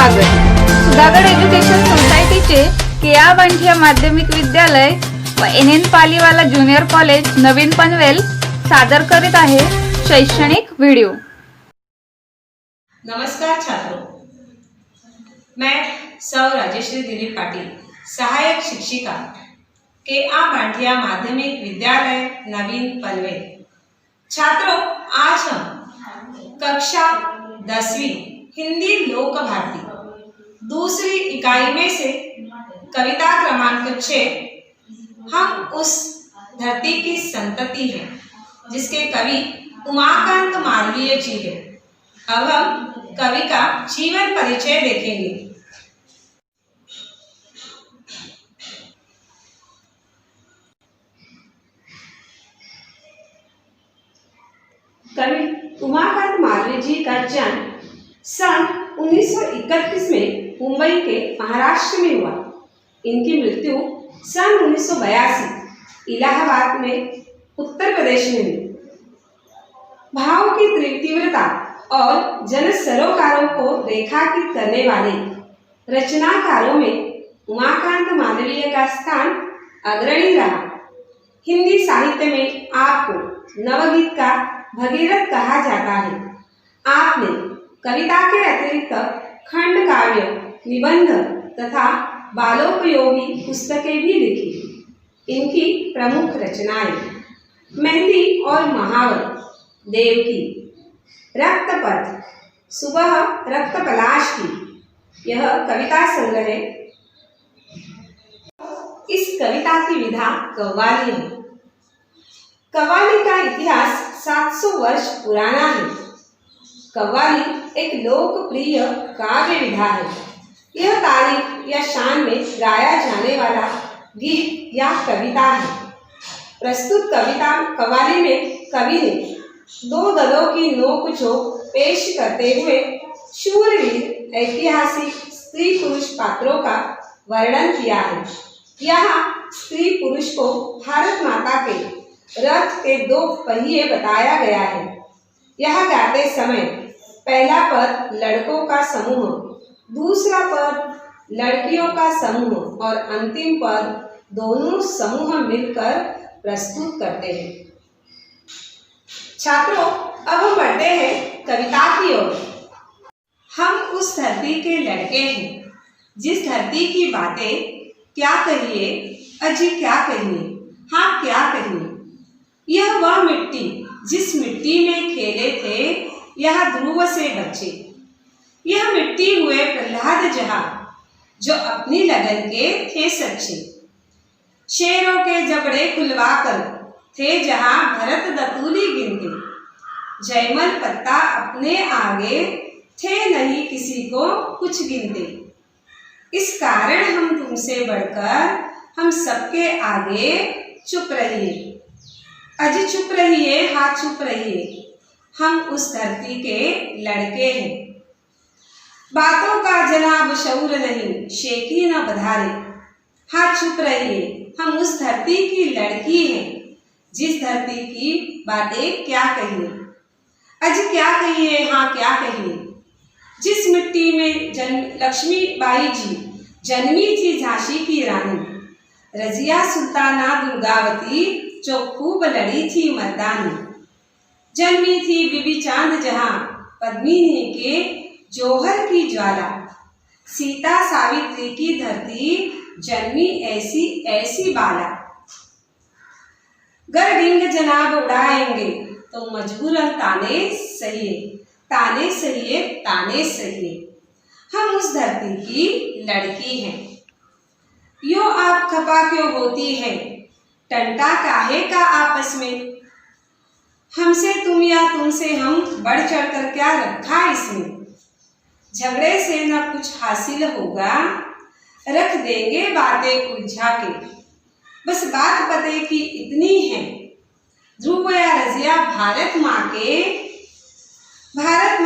स्वागत। सुधागड एज्युकेशन सोसायटीचे केआ बांठिया माध्यमिक विद्यालय व NN पालीवाला ज्युनियर कॉलेज नवीन पनवेल सादर करीत आहे शैक्षणिक वीडियो। नमस्कार छात्रों, मैं सौ राजेश्री दिलीप पाटिल, सहायक शिक्षिका केआ बांठिया माध्यमिक विद्यालय नवीन पनवेल। छात्रों, आज हम कक्षा 10वीं हिंदी लोक भारती दूसरी इकाई में से कविता क्रमांक 6 हम उस धरती की संतति हैं जिसके कवि उमाकांत मालवीय जी हैं। अब हम कवि का जीवन परिचय देखेंगे। कवि उमाकांत मालवीय जी का जन्म सन 1931 में मुंबई के महाराष्ट्र में हुआ। इनकी मृत्यु सन 1982 इलाहाबाद में उत्तर प्रदेश में हुई। भाव की तीव्रता और जन सरोकारों को रेखांकित करने वाले रचनाकारों में उमाकांत मालवीय का स्थान अग्रणी रहा। हिंदी साहित्य में आपको नवगीत का भगीरथ कहा जाता है। आपने कविता के अतिरिक्त खंड काव्य, निबंध तथा बालोपयोगी पुस्तकें भी लिखी। इनकी प्रमुख रचनाएं मेहंदी और महावर, देवकी, रक्तपथ, सुबह रक्त पलाश की यह कविता संग्रह है। इस कविता की विधा कव्वाली है। कव्वाली का इतिहास 700 वर्ष पुराना है। कव्वाली एक लोकप्रिय काव्य विधा है। यह तारीख या शान में गाया जाने वाला गीत या कविता है। प्रस्तुत कव्वाली में कवि ने दो दलों की नोक-झोंक पेश करते हुए शूरवीर ऐतिहासिक स्त्री पुरुष पात्रों का वर्णन किया है। यहाँ स्त्री पुरुष को भारत माता के रथ के दो पहिए बताया गया है। यह गाते समय पहला पद लड़कों का समूह, दूसरा पद लड़कियों का समूह और अंतिम पद दोनों समूह मिलकर प्रस्तुत करते हैं। छात्रों, अब हम बढ़ते हैं कविता की ओर। हम उस धरती के लड़के हैं जिस धरती की बातें क्या कहिए, अजी क्या कहिए, हाँ क्या कहिए। यह वह मिट्टी जिस मिट्टी में खेले थे यह ध्रुव से बच्चे। यह मिट्टी हुए प्रहलाद जहाँ जो अपनी लगन के थे सच्चे। शेरों के जबड़े खुलवाकर थे जहाँ भरत दतूली गिनते। जयमल पत्ता अपने आगे थे नहीं किसी को कुछ गिनते। इस कारण हम तुमसे बढ़कर हम सबके आगे चुप रहिए। अजी चुप रहिए, हाँ चुप रहिए, हम उस धरती के लड़के हैं। बातों का जनाब शऊर नहीं, शेखी न बधारे, हाँ चुप रहिए, हम उस धरती की लड़की हैं जिस धरती की बातें क्या कहिए, अजी क्या कहिए, हाँ क्या कहिए। जिस मिट्टी में लक्ष्मीबाई जी जन्मी थी झांसी की रानी, रजिया सुल्ताना दुर्गावती जो खूब लड़ी थी मर्दानी। जन्मी थी बीबी चांद जहाँ पद्मिनी के जौहर की ज्वाला। सीता सावित्री की धरती जन्मी ऐसी ऐसी बाला। गरडिंग जनाब उड़ाएंगे तो मजबूरन ताने सहिए, ताने सहिए, ताने सहिए। हम उस धरती की लड़की हैं। यो आप खपा क्यों होती है, टंटा काहे का आपस में। हमसे तुम या तुमसे हम बढ़ चढ़ कर क्या रखा इसमें। झगड़े से न कुछ हासिल होगा, रख देंगे बातें उलझा के। बस बात पते की इतनी है, ध्रुव या रजिया भारत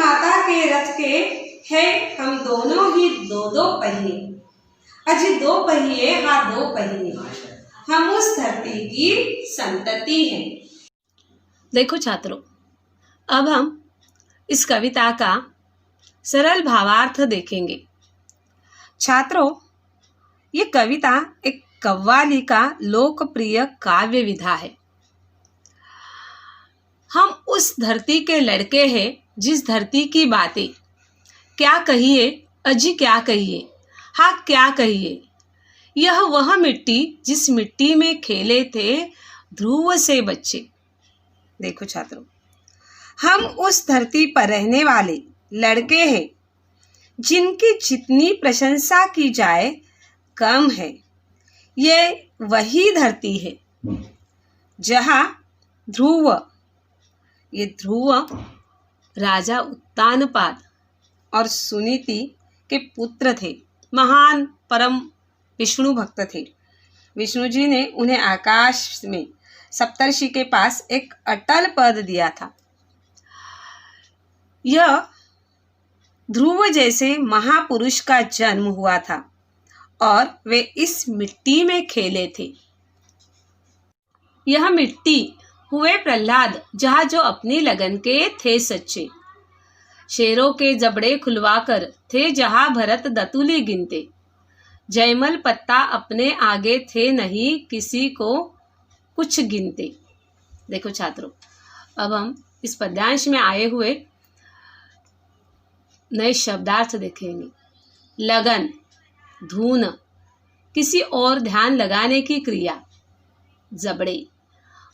माता के रथ के है हम दोनों ही दो दो पहिए। अजी दो पहिए, हाँ दो पहिए, हम उस धरती की संतति हैं। देखो छात्रों, अब हम इस कविता का सरल भावार्थ देखेंगे। छात्रों, ये कविता एक कव्वाली का लोकप्रिय काव्य विधा है। हम उस धरती के लड़के हैं जिस धरती की बातें क्या कहिए, अजी क्या कहिए, हाँ क्या कहिए। यह वह मिट्टी जिस मिट्टी में खेले थे ध्रुव से बच्चे। देखो छात्रों, हम उस धरती पर रहने वाले लड़के हैं जिनकी जितनी प्रशंसा की जाए कम है। ये वही धरती है जहाँ ध्रुव, ये ध्रुव राजा उत्तानपाद और सुनीति के पुत्र थे। महान परम विष्णु भक्त थे। विष्णु जी ने उन्हें आकाश में सप्तर्षि के पास एक अटल पद दिया था। यह ध्रुव जैसे महापुरुष का जन्म हुआ था और वे इस मिट्टी में खेले थे। यह मिट्टी हुए प्रहलाद जहाँ जो अपनी लगन के थे सच्चे। शेरों के जबड़े खुलवाकर थे जहाँ भरत दतुली गिनते। जयमल पत्ता अपने आगे थे नहीं किसी को कुछ गिनते। देखो छात्रों, अब हम इस पद्यांश में आए हुए नए शब्दार्थ देखेंगे। लगन, धून, किसी और ध्यान लगाने की क्रिया। जबड़े,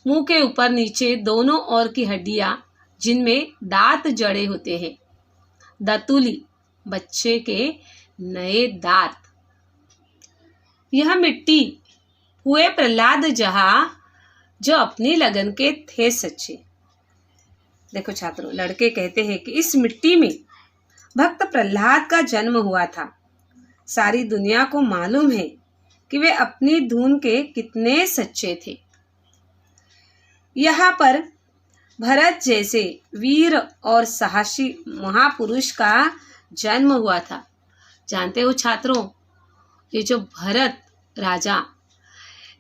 मुंह के ऊपर नीचे दोनों ओर की हड्डियां जिनमें दांत जड़े होते हैं। दतुली, बच्चे के नए दांत। यह मिट्टी हुए प्रहलाद जहाँ जो अपनी लगन के थे सच्चे। देखो छात्रों, लड़के कहते हैं कि इस मिट्टी में भक्त प्रहलाद का जन्म हुआ था। सारी दुनिया को मालूम है कि वे अपनी धुन के कितने सच्चे थे। यहाँ पर भरत जैसे वीर और साहसी महापुरुष का जन्म हुआ था। जानते हो छात्रों, ये जो भरत राजा,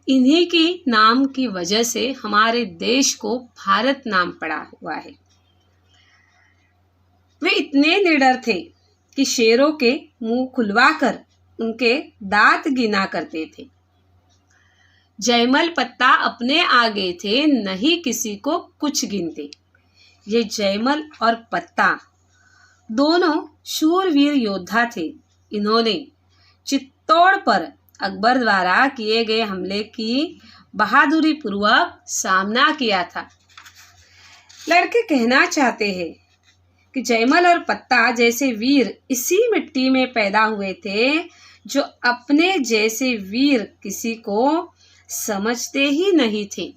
इन्हीं की नाम की वजह से हमारे देश को भारत नाम पड़ा हुआ है। वे इतने निडर थे कि शेरों के मुंह खुलवाकर उनके दांत गिना करते थे। जयमल पत्ता अपने आगे थे नहीं किसी को कुछ गिनते। ये जयमल और पत्ता दोनों शूरवीर योद्धा थे। इन्होंने चित्तौड़ पर अकबर द्वारा किए गए हमले की बहादुरी पूर्वक सामना किया था। लड़के कहना चाहते हैं कि जयमल और पत्ता जैसे वीर इसी मिट्टी में पैदा हुए थे जो अपने जैसे वीर किसी को समझते ही नहीं थे।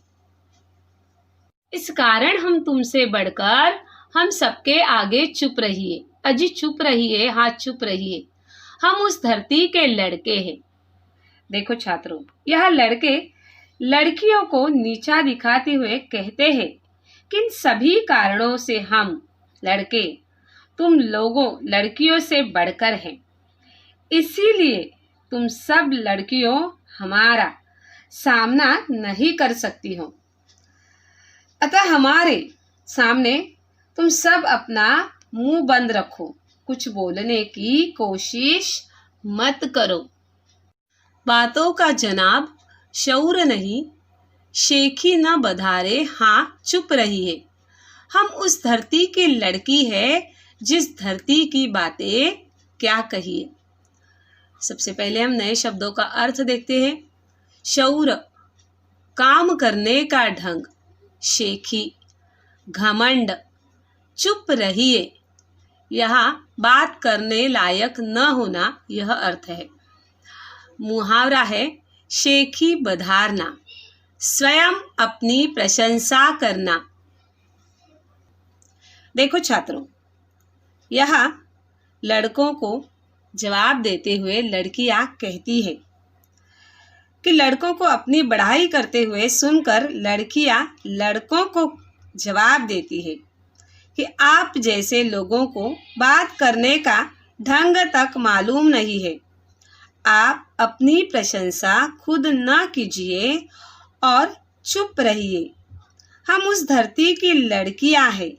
इस कारण हम तुमसे बढ़कर हम सबके आगे चुप रहिए। अजी चुप रहिए, हाँ चुप रहिए, हम उस धरती के लड़के हैं। देखो छात्रों, यह लड़के लड़कियों को नीचा दिखाते हुए कहते हैं कि इन सभी कारणों से हम लड़के तुम लोगों लड़कियों से बढ़कर हैं। इसीलिए तुम सब लड़कियों हमारा सामना नहीं कर सकती हो। अतः हमारे सामने तुम सब अपना मुंह बंद रखो, कुछ बोलने की कोशिश मत करो। बातों का जनाब शऊर नहीं, शेखी न बधारे, हाँ चुप रहिए। हम उस धरती की लड़की है जिस धरती की बातें क्या कहिए। सबसे पहले हम नए शब्दों का अर्थ देखते हैं। शऊर, काम करने का ढंग। शेखी, घमंड। चुप रहिए, यहाँ बात करने लायक न होना, यह अर्थ है। मुहावरा है शेखी बधारना, स्वयं अपनी प्रशंसा करना। देखो छात्रों, यहाँ लड़कों को जवाब देते हुए लड़कियां कहती है कि लड़कों को अपनी बढ़ाई करते हुए सुनकर लड़कियां लड़कों को जवाब देती है कि आप जैसे लोगों को बात करने का ढंग तक मालूम नहीं है। आप अपनी प्रशंसा खुद न कीजिए और चुप रहिए। हम उस धरती की लड़कियां हैं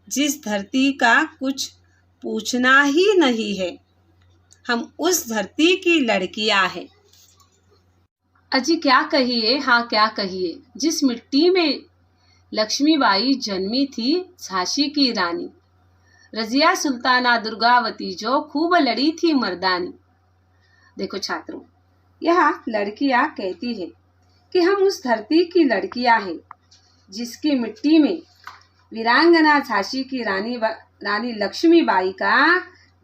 जिस धरती का कुछ पूछना ही नहीं है। हम उस धरती की लड़कियां हैं। अजी क्या कहिए, हाँ क्या कहिए, जिस मिट्टी में लक्ष्मीबाई जन्मी थी झांसी की रानी, रजिया सुल्ताना दुर्गावती जो खूब लड़ी थी मर्दानी। देखो छात्रों, यह लड़कियां कहती है कि हम उस धरती की लड़कियां हैं जिसकी मिट्टी में वीरांगना झांसी की रानी लक्ष्मीबाई का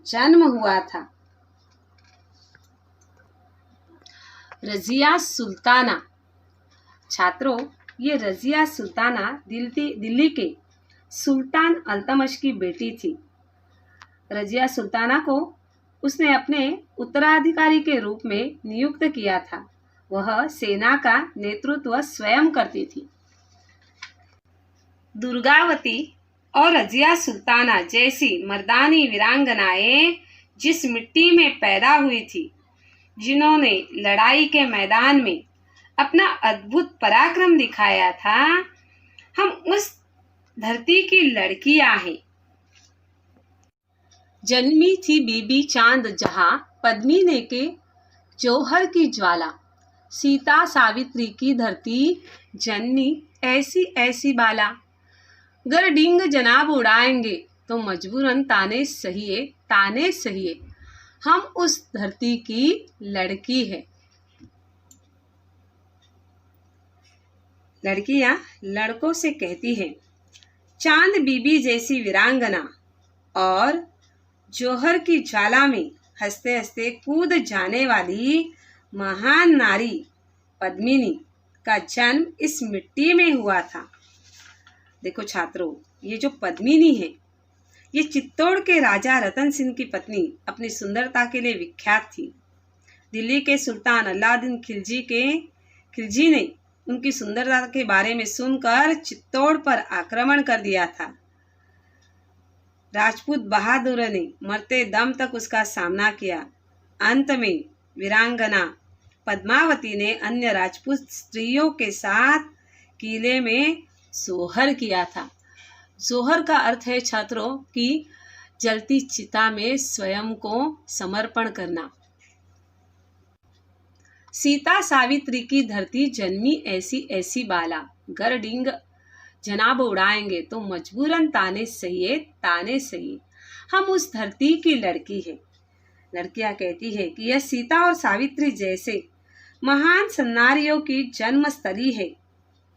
जन्म हुआ था। रजिया सुल्ताना, छात्रों ये रजिया सुल्ताना दिल्ली के सुल्तान अल्तमश की बेटी थी। रजिया सुल्ताना को उसने अपने उत्तराधिकारी के रूप में नियुक्त किया था। वह सेना का नेतृत्व स्वयं करती थी। दुर्गावती और रजिया सुल्ताना जैसी मर्दानी वीरांगनाएं जिस मिट्टी में पैदा हुई थी, जिन्होंने लड़ाई के मैदान में अपना अद्भुत पराक्रम दिखाया था, हम उस धरती की लड़कियां हैं। जन्मी थी बीबी चांद जहां, पद्मी ने के जौहर की ज्वाला, सीता सावित्री की धरती जन्मी ऐसी ऐसी बाला, गर डिंग जनाब उड़ाएंगे तो मजबूरन ताने सहिए, हम उस धरती की लड़की है। लड़कियां लड़कों से कहती हैं, चांद बीबी जैसी वीरांगना और जौहर की ज्वाला में हंसते हंसते कूद जाने वाली महान नारी पद्मिनी का जन्म इस मिट्टी में हुआ था। देखो छात्रों, ये जो पद्मिनी है, ये चित्तौड़ के राजा रतन सिंह की पत्नी अपनी सुंदरता के लिए विख्यात थी। दिल्ली के सुल्तान अलाउद्दीन खिलजी ने उनकी सुंदरता के बारे में सुनकर चित्तौड़ पर आक्रमण कर दिया था। राजपूत बहादुर ने मरते दम तक उसका सामना किया। अंत में वीरांगना पद्मावती ने अन्य राजपूत स्त्रियों के साथ किले में जोहर किया था। जोहर का अर्थ है छात्रों कि जलती चिता में स्वयं को समर्पण करना। सीता सावित्री की धरती जन्मी ऐसी ऐसी बाला, गर डिंग जनाब उड़ाएंगे तो मजबूरन ताने सहिए, हम उस धरती की लड़की है। लड़कियां कहती है कि यह सीता और सावित्री जैसे महान सन्नारियों की जन्मस्थली है।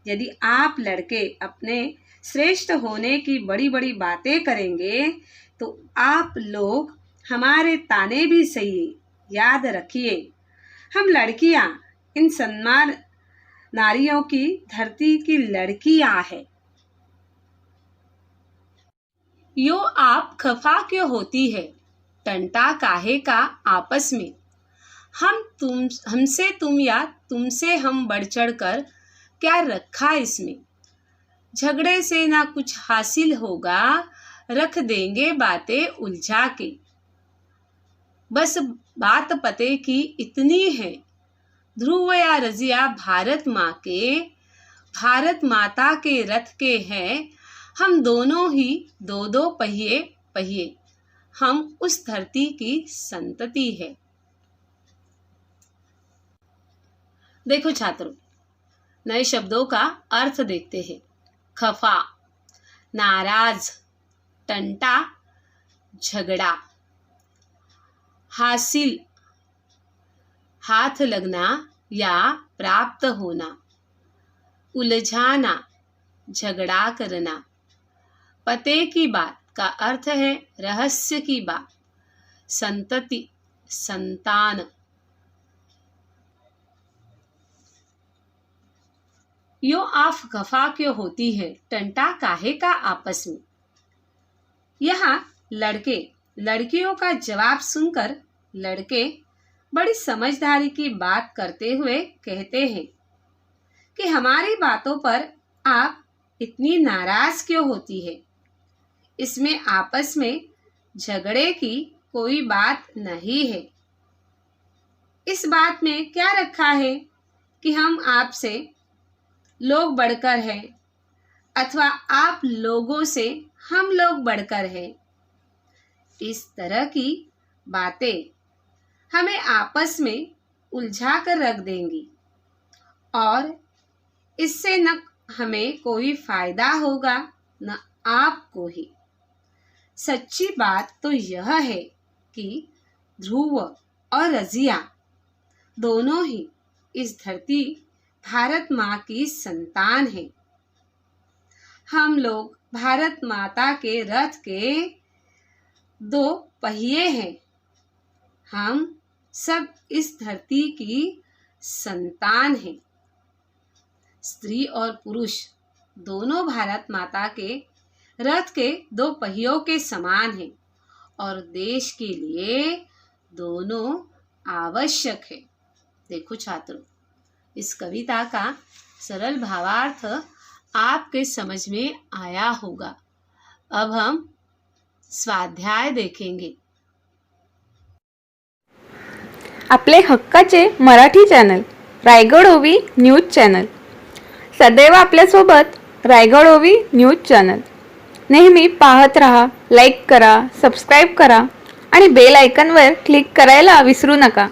यदि आप लड़के अपने श्रेष्ठ होने की बड़ी बड़ी बातें करेंगे तो आप लोग हमारे ताने भी सहिए। याद रखिए, हम लड़कियां इन सन्मान नारियों की धरती की लड़कियां हैं। यो आप खफा क्यों होती है, टंटा काहे का आपस में, हमसे तुम या तुमसे हम बढ़ चढ़ कर क्या रखा इसमें, झगड़े से ना कुछ हासिल होगा, रख देंगे बातें उलझा के, बस बात पते की इतनी है, ध्रुव या रजिया भारत माता के रथ के हैं, हम दोनों ही दो दो पहिए, हम उस धरती की संतति है। देखो छात्रों, नए शब्दों का अर्थ देखते हैं। खफा, नाराज, टंटा, झगड़ा, हासिल, हाथ लगना या प्राप्त होना, उलझाना, झगड़ा करना। पते की बात का अर्थ है रहस्य की बात, संतति, संतान। यो आफ खफा क्यों होती है, टंटा काहे का आपस में। यहाँ लड़के लड़कियों का जवाब सुनकर लड़के बड़ी समझदारी की बात करते हुए कहते हैं कि हमारी बातों पर आप इतनी नाराज क्यों होती है, इसमें आपस में झगड़े की कोई बात नहीं है। इस बात में क्या रखा है कि हम आपसे लोग बढ़कर हैं अथवा आप लोगों से हम लोग बढ़कर हैं। इस तरह की बातें हमें आपस में उलझा कर रख देंगी और इससे न हमें कोई फायदा होगा न आपको ही। सच्ची बात तो यह है कि ध्रुव और रजिया दोनों ही इस धरती भारत माँ की संतान हैं। हम लोग भारत माता के रथ के 2 पहिए हैं। हम सब इस धरती की संतान हैं। स्त्री और पुरुष दोनों भारत माता के रथ के 2 पहियों के समान हैं और देश के लिए दोनों आवश्यक है। देखो छात्रों, इस कविता का सरल भावार्थ आपके समझ में आया होगा। अब हम स्वाध्याय देखेंगे। आपले हक्काचे मराठी चॅनल रायगड ओवी न्यूज चॅनल सदैव आपल्यासोबत रायगड ओवी न्यूज चॅनल नेहमी पाहत रहा, लाईक करा, सबस्क्राईब करा आणि बेल आयकॉनवर क्लिक करायला विसरू नका।